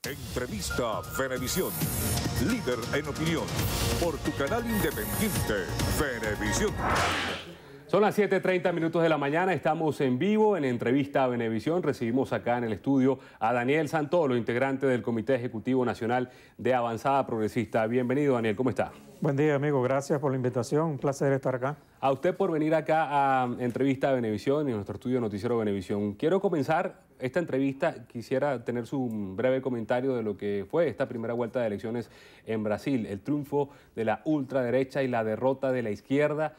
Entrevista Venevisión, líder en opinión, por tu canal independiente, Venevisión. Son las 7:30 minutos de la mañana, estamos en vivo en Entrevista Venevisión. Recibimos acá en el estudio a Daniel Santolo, integrante del Comité Ejecutivo Nacional de Avanzada Progresista. Bienvenido, Daniel, ¿cómo está? Buen día, amigo, gracias por la invitación, un placer estar acá. A usted por venir acá a Entrevista Venevisión y nuestro estudio Noticiero Venevisión. Quiero comenzar esta entrevista, quisiera tener su breve comentario de lo que fue esta primera vuelta de elecciones en Brasil, el triunfo de la ultraderecha y la derrota de la izquierda.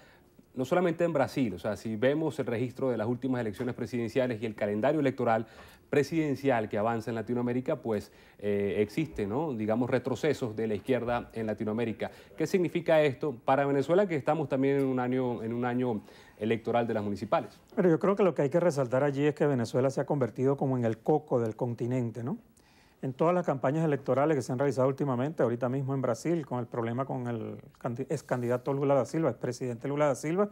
No solamente en Brasil, o sea, si vemos el registro de las últimas elecciones presidenciales y el calendario electoral presidencial que avanza en Latinoamérica, pues existe, ¿no?, digamos, retrocesos de la izquierda en Latinoamérica. ¿Qué significa esto para Venezuela, que estamos también en un año electoral de las municipales? Pero yo creo que lo que hay que resaltar allí es que Venezuela se ha convertido como en el coco del continente, ¿no? En todas las campañas electorales que se han realizado últimamente, ahorita mismo en Brasil, con el problema con el ex candidato Lula da Silva, expresidente Lula da Silva,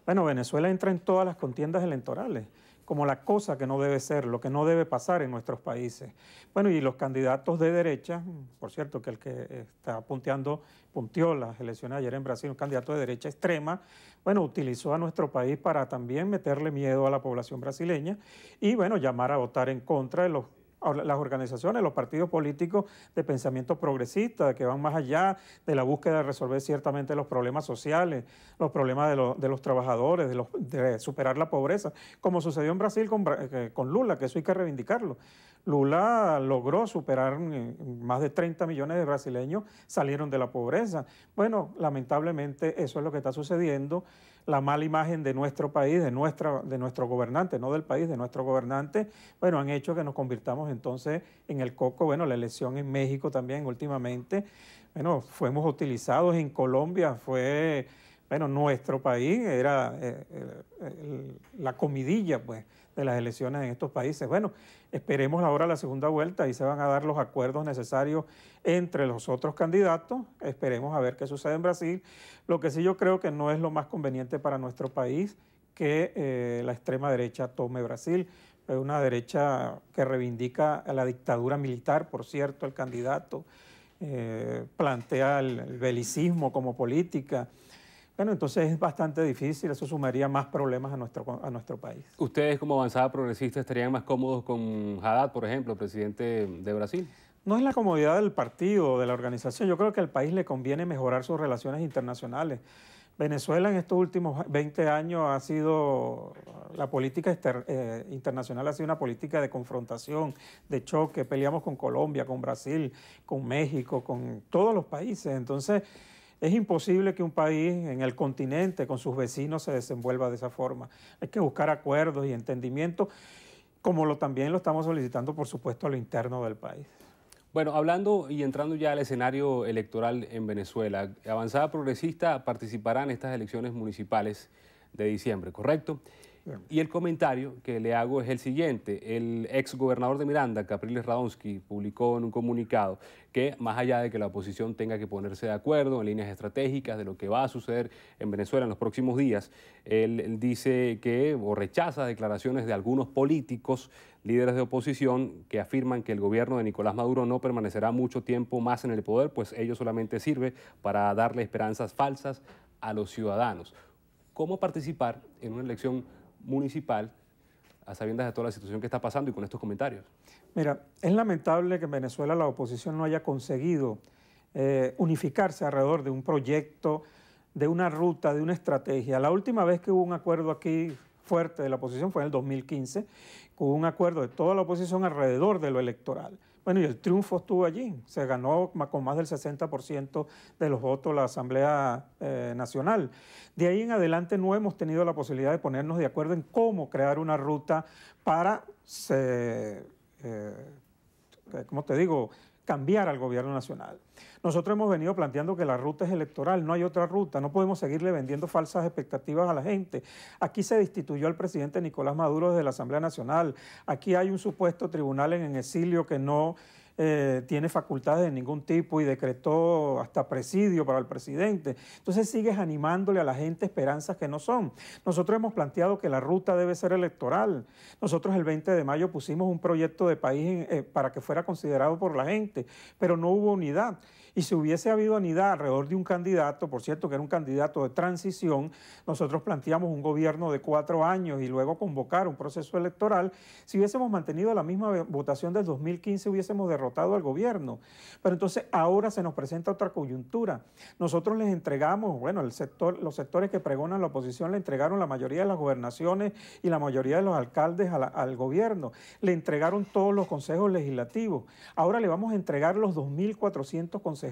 bueno, Venezuela entra en todas las contiendas electorales como la cosa que no debe ser, lo que no debe pasar en nuestros países. Bueno, y los candidatos de derecha, por cierto, que el que está punteó las elecciones ayer en Brasil, un candidato de derecha extrema, bueno, utilizó a nuestro país para también meterle miedo a la población brasileña y, bueno, llamar a votar en contra de las organizaciones, los partidos políticos de pensamiento progresista, que van más allá de la búsqueda de resolver ciertamente los problemas sociales, los problemas de los trabajadores, de superar la pobreza, como sucedió en Brasil con Lula, que eso hay que reivindicarlo. Lula logró superar más de 30 millones de brasileños, salieron de la pobreza. Bueno, lamentablemente eso es lo que está sucediendo. La mala imagen de nuestro país, de nuestro gobernante, no del país, de nuestro gobernante, bueno, han hecho que nos convirtamos entonces en el coco. Bueno, la elección en México también últimamente, bueno, fuimos utilizados en Colombia, fue, bueno, nuestro país era la comidilla, pues, de las elecciones en estos países. Bueno, esperemos ahora la segunda vuelta y se van a dar los acuerdos necesarios entre los otros candidatos. Esperemos a ver qué sucede en Brasil. Lo que sí yo creo que no es lo más conveniente para nuestro país que la extrema derecha tome Brasil. Es una derecha que reivindica a la dictadura militar, por cierto, el candidato plantea el belicismo como política. Bueno, entonces es bastante difícil, eso sumaría más problemas a nuestro país. ¿Ustedes como Avanzada Progresista estarían más cómodos con Haddad, por ejemplo, presidente de Brasil? No es la comodidad del partido o de la organización, yo creo que al país le conviene mejorar sus relaciones internacionales. Venezuela en estos últimos 20 años ha sido, la política internacional ha sido una política de confrontación, de choque, peleamos con Colombia, con Brasil, con México, con todos los países, entonces es imposible que un país en el continente con sus vecinos se desenvuelva de esa forma. Hay que buscar acuerdos y entendimientos, como también lo estamos solicitando, por supuesto, a lo interno del país. Bueno, hablando y entrando ya al escenario electoral en Venezuela, Avanzada Progresista participará en estas elecciones municipales de diciembre, ¿correcto? Bien. Y el comentario que le hago es el siguiente. El exgobernador de Miranda, Capriles Radonsky, publicó en un comunicado que más allá de que la oposición tenga que ponerse de acuerdo en líneas estratégicas de lo que va a suceder en Venezuela en los próximos días, él dice que o rechaza declaraciones de algunos políticos, líderes de oposición, que afirman que el gobierno de Nicolás Maduro no permanecerá mucho tiempo más en el poder, pues ello solamente sirve para darle esperanzas falsas a los ciudadanos. ¿Cómo participar en una elección municipal a sabiendas de toda la situación que está pasando y con estos comentarios? Mira, es lamentable que en Venezuela la oposición no haya conseguido unificarse alrededor de un proyecto, de una ruta, de una estrategia. La última vez que hubo un acuerdo aquí fuerte de la oposición fue en el 2015, con un acuerdo de toda la oposición alrededor de lo electoral. Bueno, y el triunfo estuvo allí, se ganó con más del 60% de los votos la Asamblea Nacional. De ahí en adelante no hemos tenido la posibilidad de ponernos de acuerdo en cómo crear una ruta para, ¿cómo te digo?, cambiar al gobierno nacional. Nosotros hemos venido planteando que la ruta es electoral, no hay otra ruta, no podemos seguirle vendiendo falsas expectativas a la gente. Aquí se destituyó al presidente Nicolás Maduro desde la Asamblea Nacional, aquí hay un supuesto tribunal en exilio que no tiene facultades de ningún tipo y decretó hasta presidio para el presidente. Entonces sigues animándole a la gente esperanzas que no son. Nosotros hemos planteado que la ruta debe ser electoral. Nosotros el 20 de mayo pusimos un proyecto de país para que fuera considerado por la gente, pero no hubo unidad. Y si hubiese habido unidad alrededor de un candidato, por cierto que era un candidato de transición, nosotros planteamos un gobierno de 4 años y luego convocar un proceso electoral. Si hubiésemos mantenido la misma votación del 2015, hubiésemos derrotado al gobierno. Pero entonces ahora se nos presenta otra coyuntura. Nosotros les entregamos, bueno, los sectores que pregonan la oposición le entregaron la mayoría de las gobernaciones y la mayoría de los alcaldes al gobierno. Le entregaron todos los consejos legislativos. Ahora le vamos a entregar los 2.400 concejales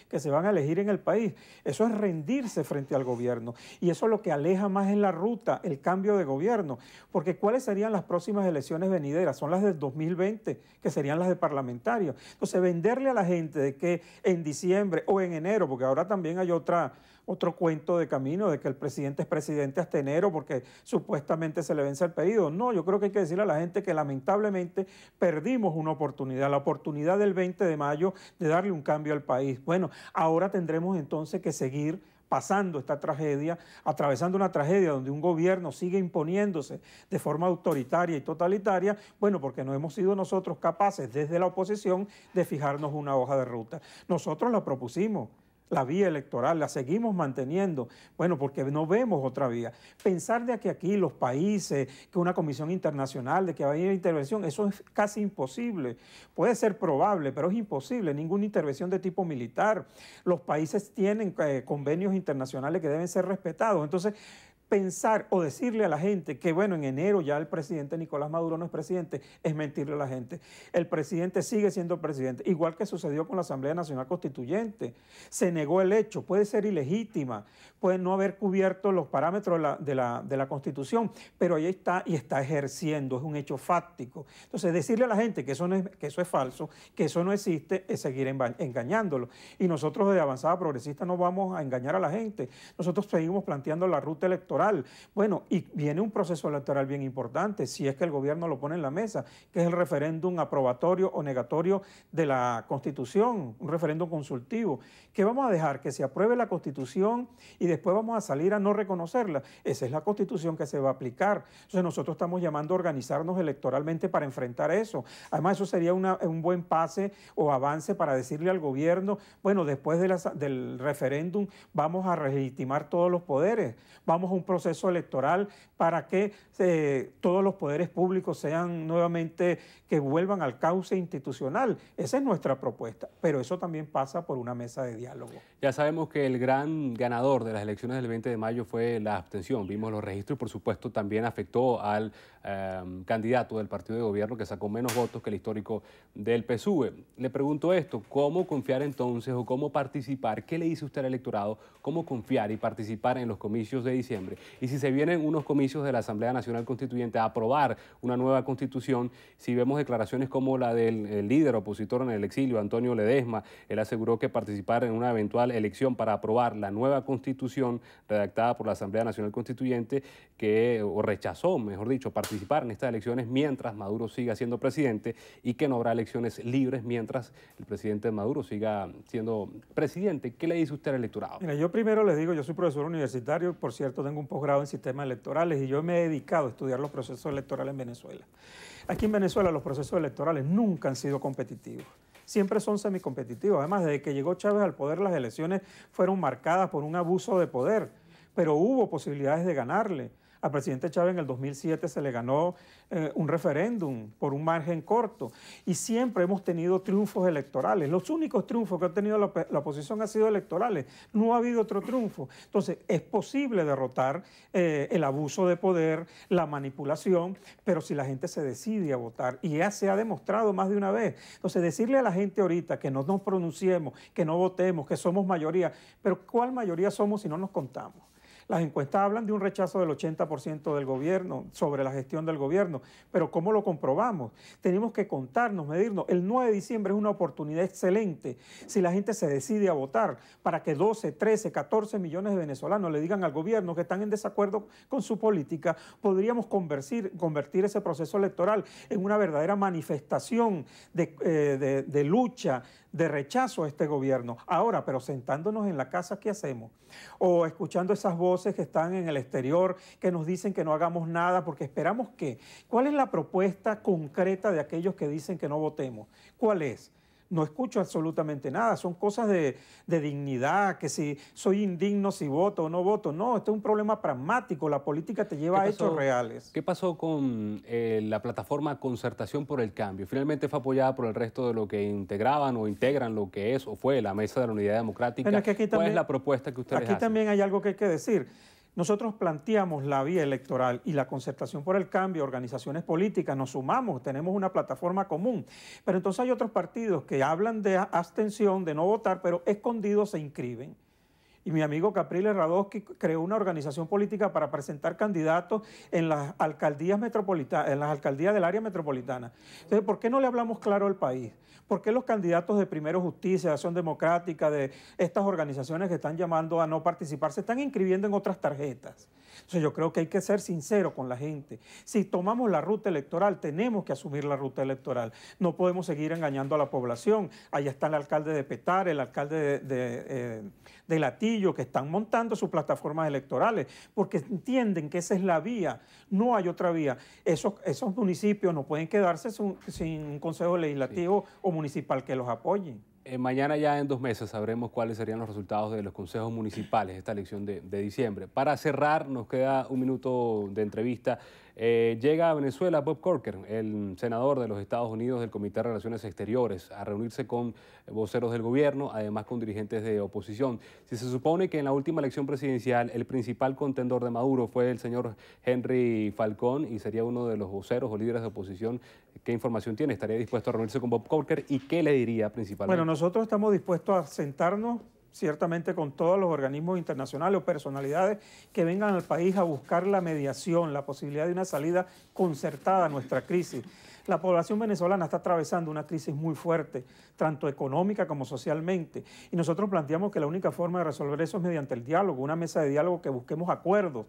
que se van a elegir en el país. Eso es rendirse frente al gobierno y eso es lo que aleja más en la ruta el cambio de gobierno, porque ¿cuáles serían las próximas elecciones venideras? Son las del 2020, que serían las de parlamentarios. Entonces, venderle a la gente de que en diciembre o en enero, porque ahora también hay otro cuento de camino de que el presidente es presidente hasta enero porque supuestamente se le vence el periodo. No, yo creo que hay que decirle a la gente que lamentablemente perdimos una oportunidad, la oportunidad del 20 de mayo de darle un cambio al país. Bueno, ahora tendremos entonces que seguir pasando esta tragedia, atravesando una tragedia donde un gobierno sigue imponiéndose de forma autoritaria y totalitaria, bueno, porque no hemos sido nosotros capaces desde la oposición de fijarnos una hoja de ruta. Nosotros la propusimos, la vía electoral, la seguimos manteniendo, bueno, porque no vemos otra vía. Pensar de que aquí los países, que una comisión internacional, de que va a haber intervención, eso es casi imposible. Puede ser probable, pero es imposible, ninguna intervención de tipo militar. Los países tienen convenios internacionales que deben ser respetados. Entonces, pensar o decirle a la gente que, bueno, en enero ya el presidente Nicolás Maduro no es presidente, es mentirle a la gente. El presidente sigue siendo presidente, igual que sucedió con la Asamblea Nacional Constituyente. Se negó el hecho, puede ser ilegítima, puede no haber cubierto los parámetros de la Constitución, pero ahí está y está ejerciendo, es un hecho fáctico. Entonces, decirle a la gente que eso es falso, que eso no existe, es seguir engañándolo. Y nosotros de Avanzada Progresista no vamos a engañar a la gente. Nosotros seguimos planteando la ruta electoral. Bueno, y viene un proceso electoral bien importante, si es que el gobierno lo pone en la mesa, que es el referéndum aprobatorio o negatorio de la Constitución, un referéndum consultivo. ¿Qué vamos a dejar? Que se apruebe la Constitución y después vamos a salir a no reconocerla. Esa es la Constitución que se va a aplicar. Entonces nosotros estamos llamando a organizarnos electoralmente para enfrentar eso. Además, eso sería un buen pase o avance para decirle al gobierno, bueno, después del referéndum vamos a legitimar todos los poderes, vamos a un proceso electoral para que todos los poderes públicos sean nuevamente, que vuelvan al cauce institucional. Esa es nuestra propuesta, pero eso también pasa por una mesa de diálogo. Ya sabemos que el gran ganador de las elecciones del 20 de mayo fue la abstención. Vimos los registros y por supuesto también afectó al candidato del partido de gobierno que sacó menos votos que el histórico del PSUV. Le pregunto esto, ¿cómo confiar entonces o cómo participar? ¿Qué le dice usted al electorado? ¿Cómo confiar y participar en los comicios de diciembre? Y si se vienen unos comicios de la Asamblea Nacional Constituyente a aprobar una nueva constitución, si vemos declaraciones como la del líder opositor en el exilio, Antonio Ledesma, él aseguró que participar en una eventual elección para aprobar la nueva constitución redactada por la Asamblea Nacional Constituyente, o rechazó, mejor dicho, participar en estas elecciones mientras Maduro siga siendo presidente y que no habrá elecciones libres mientras el presidente Maduro siga siendo presidente. ¿Qué le dice usted al electorado? Mira, yo primero les digo, yo soy profesor universitario, por cierto, tengo un posgrado en sistemas electorales y yo me he dedicado a estudiar los procesos electorales en Venezuela. Aquí en Venezuela los procesos electorales nunca han sido competitivos. Siempre son semicompetitivos. Además, desde que llegó Chávez al poder, las elecciones fueron marcadas por un abuso de poder, pero hubo posibilidades de ganarle. Al presidente Chávez en el 2007 se le ganó un referéndum por un margen corto y siempre hemos tenido triunfos electorales. Los únicos triunfos que ha tenido la oposición han sido electorales, no ha habido otro triunfo. Entonces, es posible derrotar el abuso de poder, la manipulación, pero si la gente se decide a votar, y ya se ha demostrado más de una vez. Entonces, decirle a la gente ahorita que no nos pronunciemos, que no votemos, que somos mayoría, pero ¿cuál mayoría somos si no nos contamos? Las encuestas hablan de un rechazo del 80% del gobierno sobre la gestión del gobierno, pero ¿cómo lo comprobamos? Tenemos que contarnos, medirnos. El 9 de diciembre es una oportunidad excelente si la gente se decide a votar para que 12, 13, 14 millones de venezolanos le digan al gobierno que están en desacuerdo con su política. Podríamos convertir ese proceso electoral en una verdadera manifestación de lucha, de rechazo a este gobierno. Ahora, pero sentándonos en la casa, ¿qué hacemos? O escuchando esas voces que están en el exterior, que nos dicen que no hagamos nada, porque esperamos que. ¿Cuál es la propuesta concreta de aquellos que dicen que no votemos? ¿Cuál es? No escucho absolutamente nada, son cosas de dignidad, que si soy indigno, si voto o no voto. No, esto es un problema pragmático, la política te lleva a hechos reales. ¿Qué pasó con la plataforma Concertación por el Cambio? Finalmente fue apoyada por el resto de lo que integraban o integran lo que es o fue la Mesa de la Unidad Democrática. Bueno, es que ¿Cuál es la propuesta que ustedes hacen? Aquí también hay algo que hay que decir. Nosotros planteamos la vía electoral y la Concertación por el Cambio, organizaciones políticas, nos sumamos, tenemos una plataforma común. Pero entonces hay otros partidos que hablan de abstención, de no votar, pero escondidos se inscriben. Y mi amigo Capriles Radosky creó una organización política para presentar candidatos en las alcaldías metropolitanas, en las alcaldías del área metropolitana. Entonces, ¿por qué no le hablamos claro al país? ¿Por qué los candidatos de Primero Justicia, de Acción Democrática, de estas organizaciones que están llamando a no participar, se están inscribiendo en otras tarjetas? Entonces, yo creo que hay que ser sincero con la gente. Si tomamos la ruta electoral, tenemos que asumir la ruta electoral. No podemos seguir engañando a la población. Allá está el alcalde de Petare, el alcalde de Latillo, que están montando sus plataformas electorales, porque entienden que esa es la vía, no hay otra vía. Esos municipios no pueden quedarse sin un consejo legislativo o municipal que los apoye. Mañana ya en 2 meses sabremos cuáles serían los resultados de los consejos municipales de esta elección de diciembre. Para cerrar, nos queda un minuto de entrevista. Llega a Venezuela Bob Corker, el senador de los Estados Unidos del Comité de Relaciones Exteriores, a reunirse con voceros del gobierno, además con dirigentes de oposición. Si se supone que en la última elección presidencial el principal contendor de Maduro fue el señor Henry Falcón y sería uno de los voceros o líderes de oposición, ¿qué información tiene? ¿Estaría dispuesto a reunirse con Bob Corker y qué le diría principalmente? Bueno, nosotros estamos dispuestos a sentarnos ciertamente con todos los organismos internacionales o personalidades que vengan al país a buscar la mediación, la posibilidad de una salida concertada a nuestra crisis. La población venezolana está atravesando una crisis muy fuerte, tanto económica como socialmente, y nosotros planteamos que la única forma de resolver eso es mediante el diálogo, una mesa de diálogo que busquemos acuerdos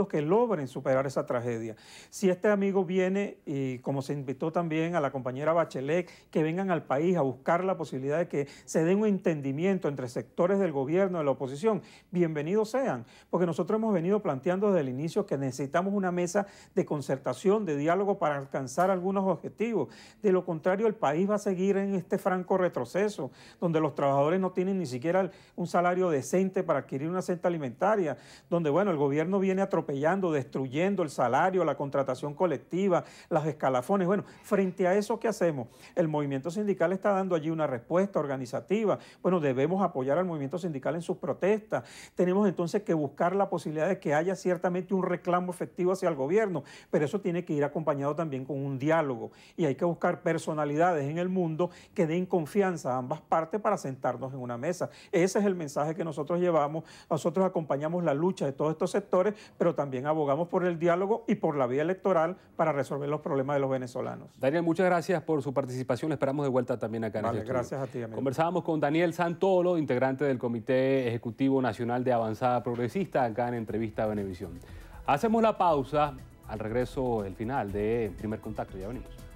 que logren superar esa tragedia. Si este amigo viene, y como se invitó también a la compañera Bachelet, que vengan al país a buscar la posibilidad de que se den un entendimiento entre sectores del gobierno y de la oposición, bienvenidos sean, porque nosotros hemos venido planteando desde el inicio que necesitamos una mesa de concertación, de diálogo para alcanzar algunos objetivos. De lo contrario, el país va a seguir en este franco retroceso, donde los trabajadores no tienen ni siquiera un salario decente para adquirir una cesta alimentaria, donde, bueno, el gobierno viene atropellando, destruyendo el salario, la contratación colectiva, los escalafones. Bueno, frente a eso, ¿qué hacemos? El movimiento sindical está dando allí una respuesta organizativa. Bueno, debemos apoyar al movimiento sindical en sus protestas. Tenemos entonces que buscar la posibilidad de que haya ciertamente un reclamo efectivo hacia el gobierno, pero eso tiene que ir acompañado también con un diálogo. Y hay que buscar personalidades en el mundo que den confianza a ambas partes para sentarnos en una mesa. Ese es el mensaje que nosotros llevamos. Nosotros acompañamos la lucha de todos estos sectores, pero también abogamos por el diálogo y por la vía electoral para resolver los problemas de los venezolanos. Daniel, muchas gracias por su participación. Esperamos de vuelta también acá en este estudio. Gracias a ti, amigo. Conversábamos con Daniel Santolo, integrante del Comité Ejecutivo Nacional de Avanzada Progresista, acá en Entrevista a Venevisión. Hacemos la pausa. Al regreso, el final de Primer Contacto. Ya venimos.